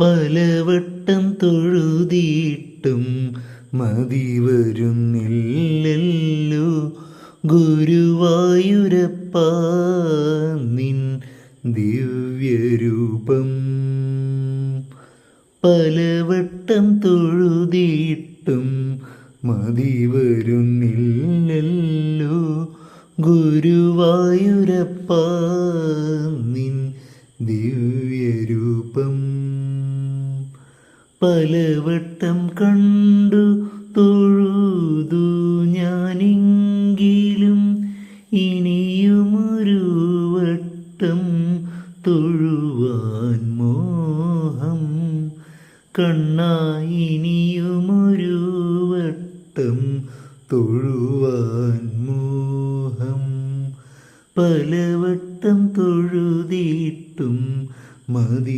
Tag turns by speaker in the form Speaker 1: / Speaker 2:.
Speaker 1: പലവട്ടം തൊഴുതിയിട്ടും മതി വരുന്നില്ലല്ലോ ഗുരുവായൂരപ്പ നിൻ ദിവ്യരൂപം. പലവട്ടം തൊഴുതിയിട്ടും മതി വരുന്നില്ലല്ലോ ഗുരുവായൂരപ്പ നിൻ ദിവ്യരൂപം. പലവട്ടം കണ്ടു തൊഴുതു ഞാനെങ്കിലും ഇനിയുമൊരു വട്ടം തൊഴുവാൻ മോഹം. കണ്ണാ ഇനിയുമൊരു വട്ടം തൊഴുവാൻ മോഹം. പലവട്ടം തൊഴുതിയിട്ടും മതി